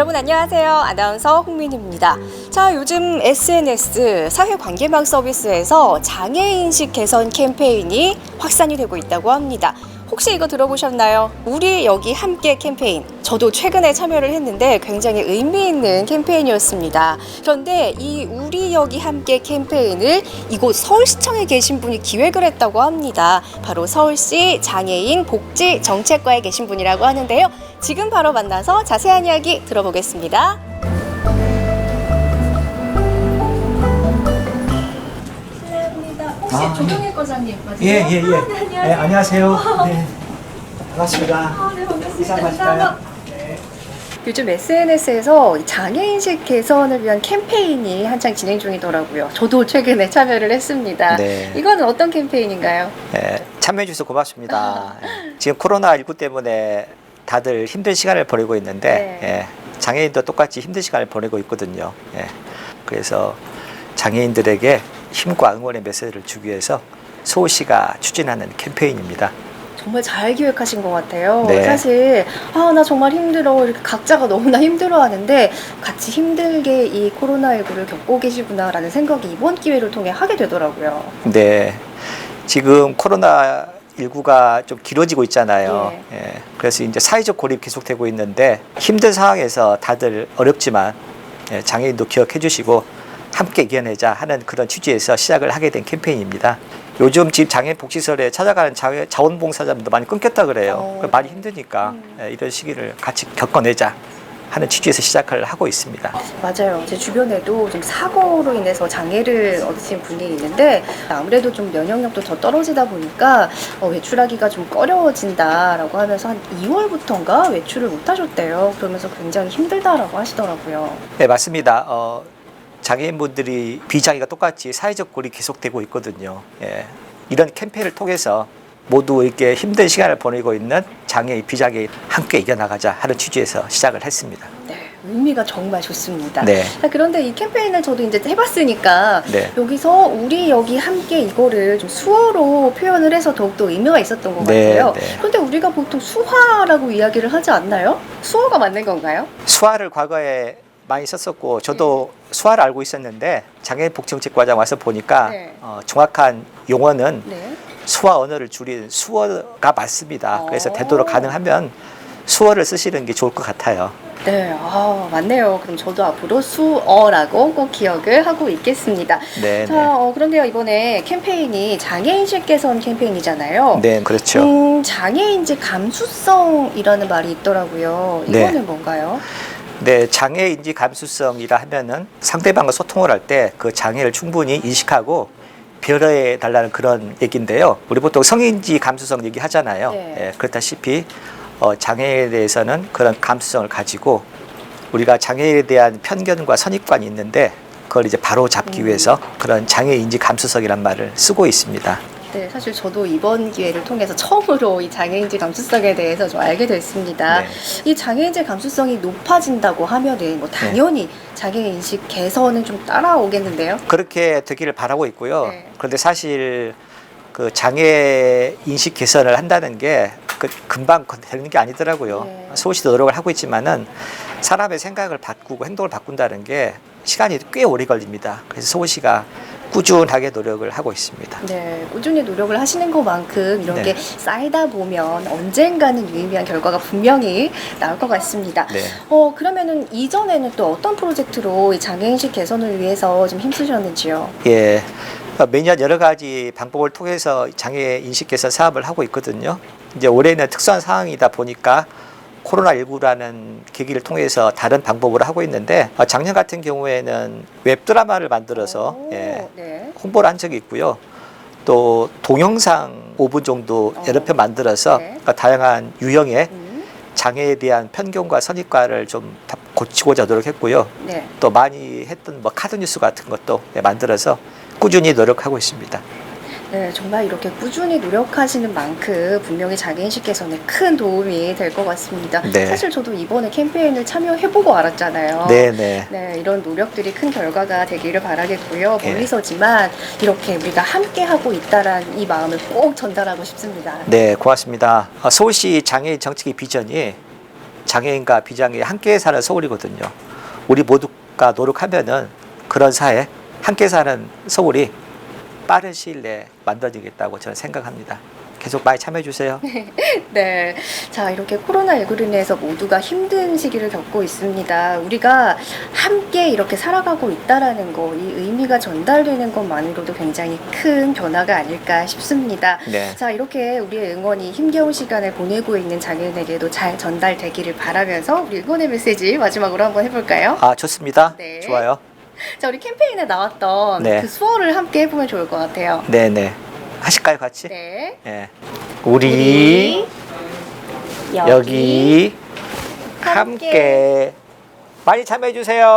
여러분 안녕하세요. 아나운서 홍민입니다. 자, 요즘 SNS 사회관계망 서비스에서 장애인식 개선 캠페인이 확산이 되고 있다고 합니다. 혹시 이거 들어보셨나요? 우리 여기 함께 캠페인. 저도 최근에 참여를 했는데 굉장히 의미 있는 캠페인이었습니다. 그런데 이 우리 여기 함께 캠페인을 이곳 서울시청에 계신 분이 기획을 했다고 합니다. 바로 서울시 장애인 복지 정책과에 계신 분이라고 하는데요. 지금 바로 만나서 자세한 이야기 들어보겠습니다. 혹시 조경일 과장님 맞으세요? 예. 네, 안녕하세요. 네, 안녕하세요. 네, 반갑습니다. 네, 반갑습니다. 인사하실까요? 네. 요즘 SNS에서 장애인식 개선을 위한 캠페인이 한창 진행 중이더라고요. 저도 최근에 참여를 했습니다. 네. 이거는 어떤 캠페인인가요? 네, 참여해 주셔서 고맙습니다. 지금 코로나19 때문에 다들 힘든 시간을 보내고 있는데 장애인도 똑같이 힘든 시간을 보내고 있거든요. 그래서 장애인들에게 힘과 응원의 메시지를 주기 위해서 서울시가 추진하는 캠페인입니다. 정말 잘 기획하신 것 같아요. 네. 사실 나 정말 힘들어 이렇게 각자가 너무나 힘들어하는데 같이 힘들게 이 코로나19를 겪고 계시구나라는 생각이 이번 기회를 통해 하게 되더라고요. 네, 지금 코로나19가 좀 길어지고 있잖아요. 그래서 이제 사회적 고립 계속되고 있는데 힘든 상황에서 다들 어렵지만 장애인도 기억해 주시고 함께 이겨내자 하는 그런 취지에서 시작을 하게 된 캠페인입니다. 요즘 집 장애인 복지설에 찾아가는 자원봉사자들도 많이 끊겼다 그래요. 많이 힘드니까 이런 시기를 같이 겪어내자 하는 취지에서 시작을 하고 있습니다. 맞아요. 제 주변에도 좀 사고로 인해서 장애를 얻으신 분이 있는데 아무래도 좀 면역력도 더 떨어지다 보니까 외출하기가 좀 꺼려진다라고 하면서 한 2월부터인가 외출을 못 하셨대요. 그러면서 굉장히 힘들다라고 하시더라고요. 네, 맞습니다. 장애인분들이 비장애가 똑같이 사회적 고립이 계속되고 있거든요. 이런 캠페인을 통해서 모두 이렇게 힘든 시간을 보내고 있는 장애인, 비장애인 함께 이겨나가자 하는 취지에서 시작을 했습니다. 네, 의미가 정말 좋습니다. 네. 그런데 이 캠페인을 저도 이제 해봤으니까 네. 여기서 우리 여기 함께 이거를 좀 수어로 표현을 해서 더욱더 의미가 있었던 것 네, 같아요. 네. 그런데 우리가 보통 수화라고 이야기를 하지 않나요? 수어가 맞는 건가요? 수화를 과거에 많이 썼었고 저도 수화를 알고 있었는데 장애인 복지정책과장 와서 보니까 정확한 용어는 수화 언어를 줄인 수어가 맞습니다. 그래서 되도록 가능하면 수어를 쓰시는 게 좋을 것 같아요. 네, 맞네요. 그럼 저도 앞으로 수어라고 꼭 기억을 하고 있겠습니다. 네. 자, 그런데요, 이번에 캠페인이 장애인식 개선 캠페인이잖아요. 네, 그렇죠. 장애인지 감수성이라는 말이 있더라고요. 이거는 뭔가요? 네, 장애인지 감수성이라 하면은 상대방과 소통을 할 때 그 장애를 충분히 인식하고 배려해 달라는 그런 얘기인데요. 우리 보통 성인지 감수성 얘기 하잖아요. 그렇다시피 장애에 대해서는 그런 감수성을 가지고 우리가 장애에 대한 편견과 선입관이 있는데 그걸 이제 바로 잡기 위해서 그런 장애인지 감수성이란 말을 쓰고 있습니다. 네, 사실 저도 이번 기회를 통해서 처음으로 이 장애인지 감수성에 대해서 좀 알게 됐습니다. 이 장애인지 감수성이 높아진다고 하면은 당연히 장애인식 개선은 좀 따라오겠는데요? 그렇게 되기를 바라고 있고요. 그런데 사실 그 장애 인식 개선을 한다는 게 금방 되는 게 아니더라고요. 서울시도 노력을 하고 있지만은 사람의 생각을 바꾸고 행동을 바꾼다는 게 시간이 꽤 오래 걸립니다. 그래서 서울시가 꾸준하게 노력을 하고 있습니다. 네, 꾸준히 노력을 하시는 것만큼 이런 게 쌓이다 보면 언젠가는 유의미한 결과가 분명히 나올 것 같습니다. 그러면은 이전에는 또 어떤 프로젝트로 이 장애인식 개선을 위해서 좀 힘쓰셨는지요? 매년 여러 가지 방법을 통해서 장애 인식 개선 사업을 하고 있거든요. 이제 올해는 특수한 상황이다 보니까 코로나19라는 계기를 통해서 다른 방법으로 하고 있는데 작년 같은 경우에는 웹드라마를 만들어서 홍보를 한 적이 있고요. 또 동영상 5분 정도 여러 편 만들어서 다양한 유형의 장애에 대한 편견과 선입관을 좀 고치고자 노력했고요. 또 많이 했던 카드 뉴스 같은 것도 만들어서 꾸준히 노력하고 있습니다. 네, 정말 이렇게 꾸준히 노력하시는 만큼 분명히 장애인식 개선에 큰 도움이 될 것 같습니다. 사실 저도 이번에 캠페인을 참여해보고 알았잖아요. 네, 이런 노력들이 큰 결과가 되기를 바라겠고요. 멀리서지만 이렇게 우리가 함께하고 있다라는 이 마음을 꼭 전달하고 싶습니다. 네, 고맙습니다. 서울시 장애인 정책의 비전이 장애인과 비장애인 함께 사는 서울이거든요. 우리 모두가 노력하면은 그런 사회, 함께 사는 서울이 빠른 시일 내에 만들어지겠다고 저는 생각합니다. 계속 많이 참여해 주세요. 네. 자, 이렇게 코로나19로 인해서 모두가 힘든 시기를 겪고 있습니다. 우리가 함께 이렇게 살아가고 있다라는 거, 이 의미가 전달되는 것만으로도 굉장히 큰 변화가 아닐까 싶습니다. 네. 자, 이렇게 우리의 응원이 힘겨운 시간을 보내고 있는 장애인에게도 잘 전달되기를 바라면서 우리 응원의 메시지 마지막으로 한번 해볼까요? 아, 좋습니다. 네. 좋아요. 자, 우리 캠페인에 나왔던 네. 그 수어를 함께 해보면 좋을 것 같아요. 네네. 하실까요, 같이? 네. 예. 우리 여기 함께 많이 참여해 주세요.